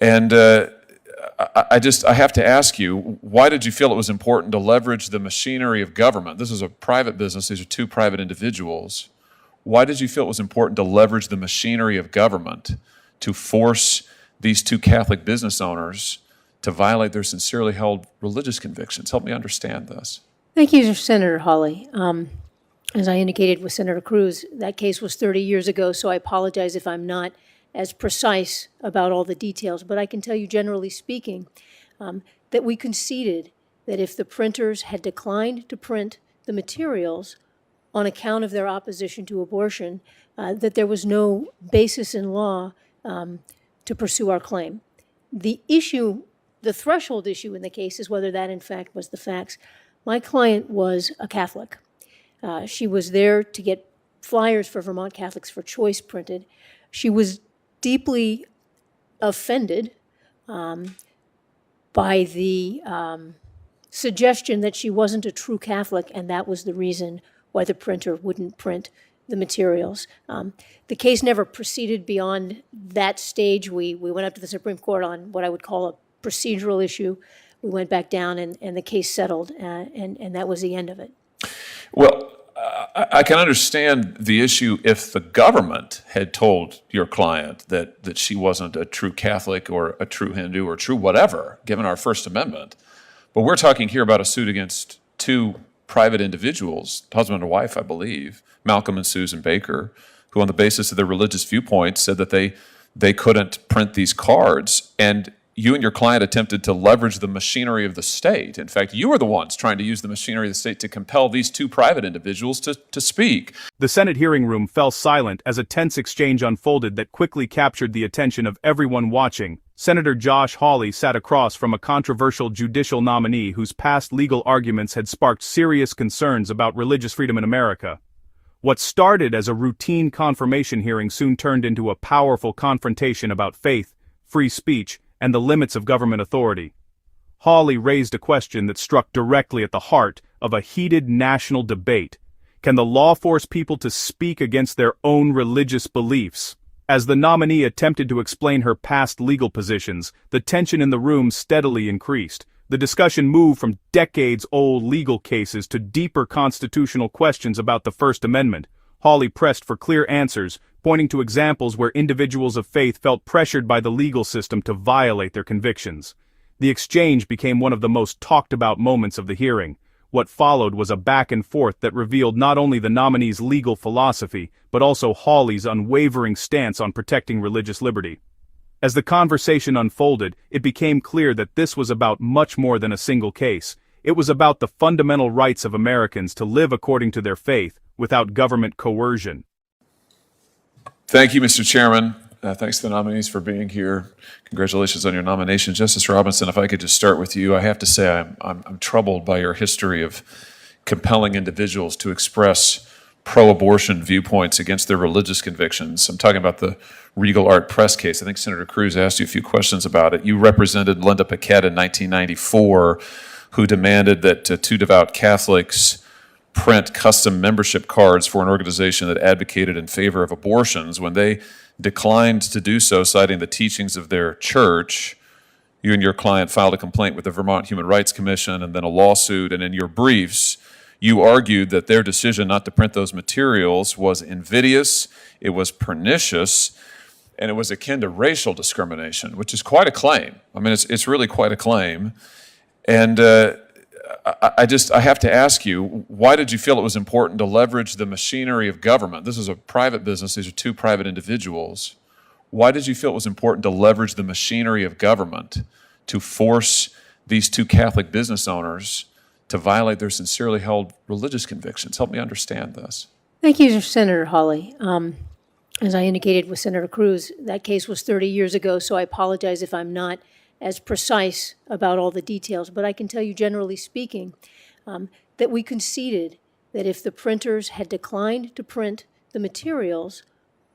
And I have to ask you, why did you feel it was important to leverage the machinery of government? This is a private business. These are two private individuals. Why did you feel it was important to leverage the machinery of government to force these two Catholic business owners to violate their sincerely held religious convictions? Help me understand this. Thank you, Senator Hawley. As I indicated with Senator Cruz, that case was 30 years ago, so I apologize if I'm not as precise about all the details, but I can tell you, generally speaking, that we conceded that if the printers had declined to print the materials on account of their opposition to abortion, that there was no basis in law to pursue our claim. The threshold issue in the case is whether that in fact was the facts. My client was a Catholic. She was there to get flyers for Vermont Catholics for Choice printed. She was deeply offended by the suggestion that she wasn't a true Catholic, and that was the reason why the printer wouldn't print the materials. The case never proceeded beyond that stage. We went up to the Supreme Court on what I would call a procedural issue. We went back down, and the case settled, and that was the end of it. Well, I can understand the issue if the government had told your client that she wasn't a true Catholic or a true Hindu or true whatever, given our First Amendment. But we're talking here about a suit against two private individuals, husband and wife, I believe, Malcolm and Susan Baker, who on the basis of their religious viewpoints said that they couldn't print these cards. And you and your client attempted to leverage the machinery of the state. In fact, you were the ones trying to use the machinery of the state to compel these two private individuals to speak. The Senate hearing room fell silent as a tense exchange unfolded that quickly captured the attention of everyone watching. Senator Josh Hawley sat across from a controversial judicial nominee whose past legal arguments had sparked serious concerns about religious freedom in America. What started as a routine confirmation hearing soon turned into a powerful confrontation about faith, free speech, and the limits of government authority. Hawley raised a question that struck directly at the heart of a heated national debate. Can the law force people to speak against their own religious beliefs? As the nominee attempted to explain her past legal positions, the tension in the room steadily increased. The discussion moved from decades-old legal cases to deeper constitutional questions about the First Amendment. Hawley pressed for clear answers, pointing to examples where individuals of faith felt pressured by the legal system to violate their convictions. The exchange became one of the most talked-about moments of the hearing. What followed was a back and forth that revealed not only the nominee's legal philosophy, but also Hawley's unwavering stance on protecting religious liberty. As the conversation unfolded, it became clear that this was about much more than a single case. It was about the fundamental rights of Americans to live according to their faith, without government coercion. Thank you, Mr. Chairman. Thanks to the nominees for being here. Congratulations on your nomination. Justice Robinson, if I could just start with you, I have to say I'm troubled by your history of compelling individuals to express pro-abortion viewpoints against their religious convictions. I'm talking about the Regal Art Press case. I think Senator Cruz asked you a few questions about it. You represented Linda Paquette in 1994, who demanded that two devout Catholics print custom membership cards for an organization that advocated in favor of abortions. When they declined to do so, citing the teachings of their church, you and your client filed a complaint with the Vermont Human Rights Commission and then a lawsuit, and in your briefs, you argued that their decision not to print those materials was invidious, it was pernicious, and it was akin to racial discrimination, which is quite a claim. I mean, it's really quite a claim. And I have to ask you, why did you feel it was important to leverage the machinery of government? This is a private business. These are two private individuals. Why did you feel it was important to leverage the machinery of government to force these two Catholic business owners to violate their sincerely held religious convictions? Help me understand this. Thank you, Senator Hawley. As I indicated with Senator Cruz, that case was 30 years ago, so I apologize if I'm not as precise about all the details, but I can tell you, generally speaking, that we conceded that if the printers had declined to print the materials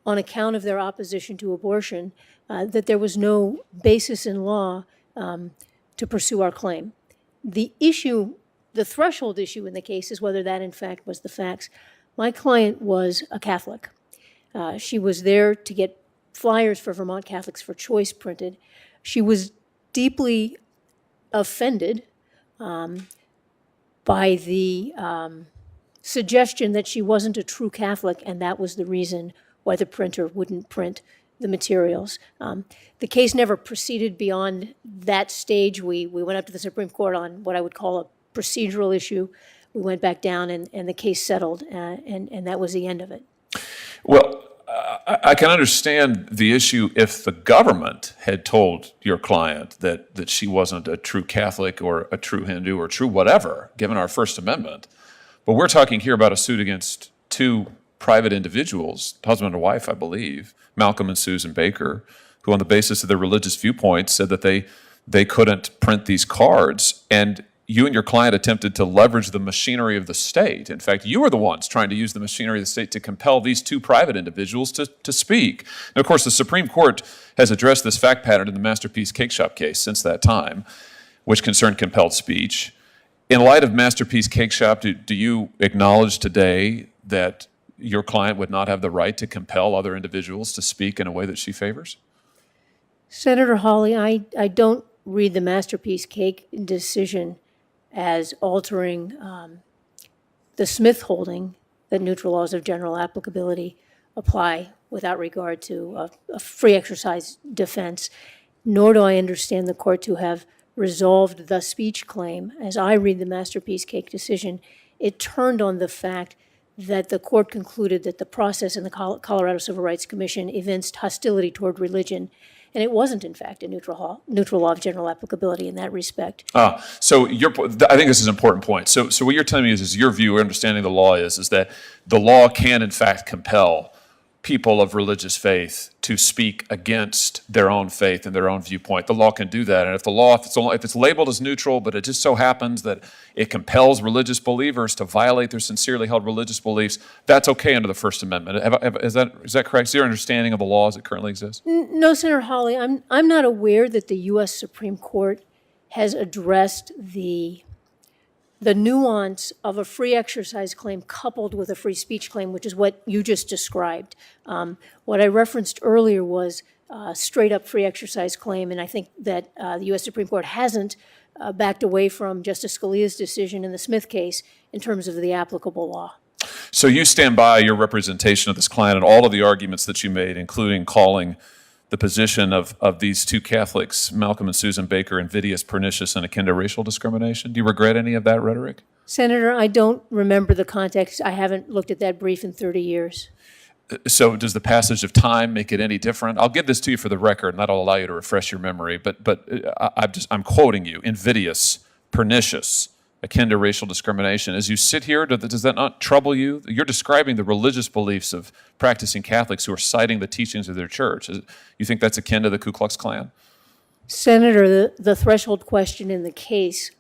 on account of their opposition to abortion, that there was no basis in law to pursue our claim. The threshold issue in the case is whether that in fact was the facts. My client was a Catholic. She was there to get flyers for Vermont Catholics for Choice printed. She was deeply offended by the suggestion that she wasn't a true Catholic, and that was the reason why the printer wouldn't print the materials. The case never proceeded beyond that stage. We went up to the Supreme Court on what I would call a procedural issue. We went back down, and the case settled, and that was the end of it. Well, I can understand the issue if the government had told your client that she wasn't a true Catholic or a true Hindu or true whatever, given our First Amendment. But we're talking here about a suit against two private individuals, husband and wife, I believe, Malcolm and Susan Baker, who on the basis of their religious viewpoints said that they couldn't print these cards. And you and your client attempted to leverage the machinery of the state. In fact, you were the ones trying to use the machinery of the state to compel these two private individuals to speak. And of course, the Supreme Court has addressed this fact pattern in the Masterpiece Cake Shop case since that time, which concerned compelled speech. In light of Masterpiece Cake Shop, do you acknowledge today that your client would not have the right to compel other individuals to speak in a way that she favors? Senator Hawley, I don't read the Masterpiece Cake decision as altering the Smith holding that neutral laws of general applicability apply without regard to a free exercise defense, nor do I understand the court to have resolved the speech claim. As I read the Masterpiece Cake decision, it turned on the fact that the court concluded that the process in the Colorado Civil Rights Commission evinced hostility toward religion, and it wasn't, in fact, a neutral law of general applicability in that respect. So I think this is an important point. So what you're telling me is your view or understanding of the law is that the law can, in fact, compel people of religious faith to speak against their own faith and their own viewpoint. The law can do that. And if it's labeled as neutral, but it just so happens that it compels religious believers to violate their sincerely held religious beliefs, that's okay under the First Amendment. Is that correct? Is your understanding of the law as it currently exists? No, Senator Hawley, I'm not aware that the U.S. Supreme Court has addressed the nuance of a free exercise claim coupled with a free speech claim, which is what you just described. What I referenced earlier was a straight-up free exercise claim, and I think that the U.S. Supreme Court hasn't backed away from Justice Scalia's decision in the Smith case in terms of the applicable law. So you stand by your representation of this client and all of the arguments that you made, including calling the position of these two Catholics, Malcolm and Susan Baker, invidious, pernicious, and akin to racial discrimination. Do you regret any of that rhetoric? Senator, I don't remember the context. I haven't looked at that brief in 30 years. So does the passage of time make it any different? I'll give this to you for the record, and that'll allow you to refresh your memory. But I'm quoting you: invidious, pernicious, akin to racial discrimination. As you sit here, does that not trouble you? You're describing the religious beliefs of practicing Catholics who are citing the teachings of their church. You think that's akin to the Ku Klux Klan? Senator, the threshold question in the case,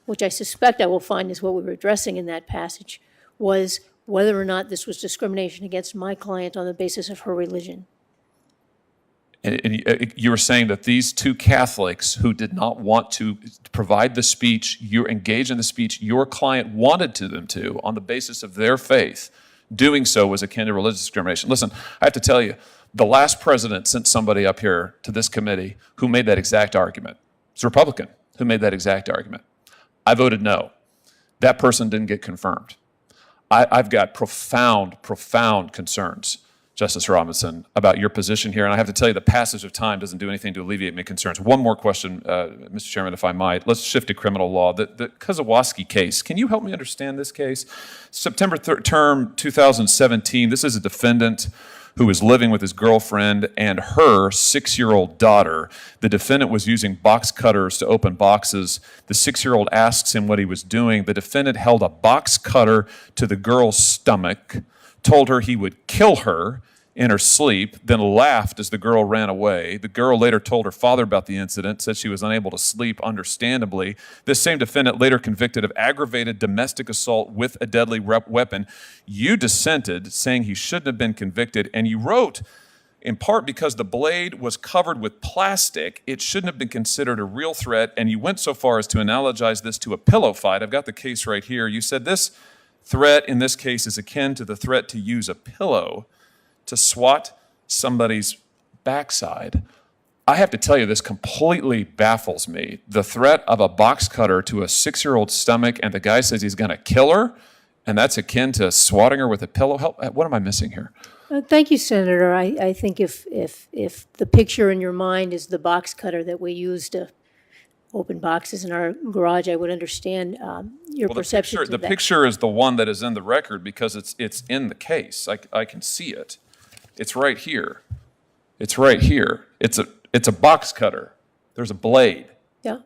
which I suspect I will find is what we were addressing in that passage, was whether or not this was discrimination against my client on the basis of her religion. And you were saying that these two Catholics who did not want to provide the speech, you engage in the speech your client wanted them to on the basis of their faith, doing so was akin to religious discrimination. Listen, I have to tell you, the last president sent somebody up here to this committee who made that exact argument. It's a Republican who made that exact argument. I voted no. That person didn't get confirmed. I've got profound concerns, Justice Robinson, about your position here. And I have to tell you, the passage of time doesn't do anything to alleviate my concerns. One more question, Mr. Chairman, if I might. Let's shift to criminal law. The Kozłowski case, can you help me understand this case? September term 2017, this is a defendant who was living with his girlfriend and her 6-year-old daughter. The defendant was using box cutters to open boxes. The 6-year-old asks him what he was doing. The defendant held a box cutter to the girl's stomach, told her he would kill her in her sleep, then laughed as the girl ran away. The girl later told her father about the incident, said she was unable to sleep, understandably. This same defendant later convicted of aggravated domestic assault with a deadly weapon. You dissented, saying he shouldn't have been convicted, and you wrote, in part because the blade was covered with plastic, it shouldn't have been considered a real threat, and you went so far as to analogize this to a pillow fight. I've got the case right here. You said this threat in this case is akin to the threat to use a pillow to swat somebody's backside. I have to tell you, this completely baffles me. The threat of a box cutter to a 6-year-old stomach, and the guy says he's going to kill her, and that's akin to swatting her with a pillow. Help! What am I missing here? Thank you, Senator. I think if the picture in your mind is the box cutter that we use to open boxes in our garage, I would understand your perception of The that. picture is the one that is in the record because it's in the case. I can see it. It's right here. It's right here. It's a box cutter. There's a blade. Yeah.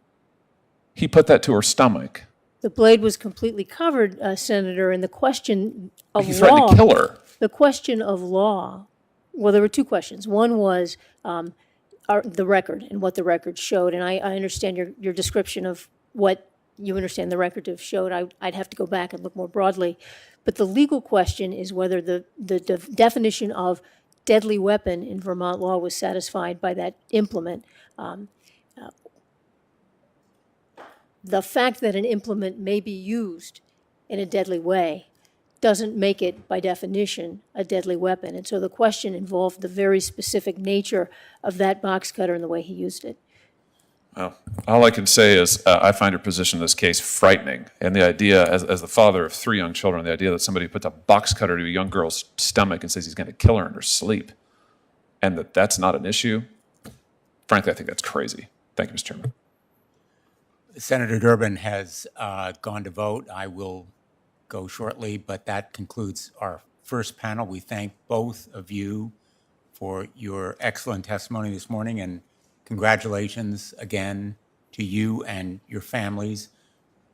He put that to her stomach. The blade was completely covered, Senator, and the question of He threatened law. to kill her. The question of law, well, there were two questions. One was the record and what the record showed, and I understand your description of what you understand the record to have showed. I'd have to go back and look more broadly. But the legal question is whether the definition of deadly weapon in Vermont law was satisfied by that implement. The fact that an implement may be used in a deadly way doesn't make it, by definition, a deadly weapon. And so the question involved the very specific nature of that box cutter and the way he used it. Well, all I can say is I find your position in this case frightening. And the idea, as the father of 3 young children, the idea that somebody puts a box cutter to a young girl's stomach and says he's going to kill her in her sleep, and that's not an issue, frankly, I think that's crazy. Thank you, Mr. Chairman. Senator Durbin has gone to vote. I will go shortly, but that concludes our first panel. We thank both of you for your excellent testimony this morning, and congratulations again to you and your families.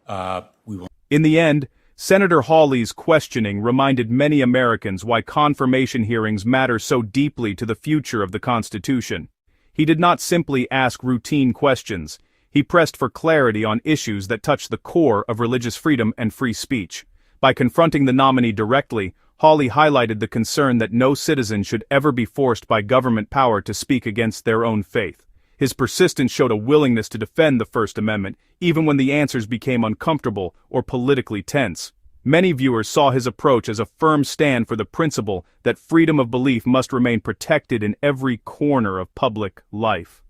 In the end, Senator Hawley's questioning reminded many Americans why confirmation hearings matter so deeply to the future of the Constitution. He did not simply ask routine questions. He pressed for clarity on issues that touch the core of religious freedom and free speech. By confronting the nominee directly, Hawley highlighted the concern that no citizen should ever be forced by government power to speak against their own faith. His persistence showed a willingness to defend the First Amendment, even when the answers became uncomfortable or politically tense. Many viewers saw his approach as a firm stand for the principle that freedom of belief must remain protected in every corner of public life.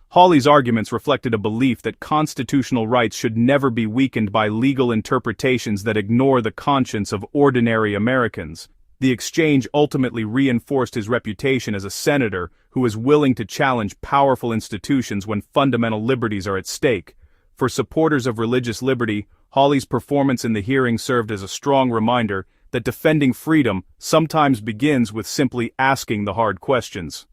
Hawley's arguments reflected a belief that constitutional rights should never be weakened by legal interpretations that ignore the conscience of ordinary Americans. The exchange ultimately reinforced his reputation as a senator who is willing to challenge powerful institutions when fundamental liberties are at stake. For supporters of religious liberty, Hawley's performance in the hearing served as a strong reminder that defending freedom sometimes begins with simply asking the hard questions.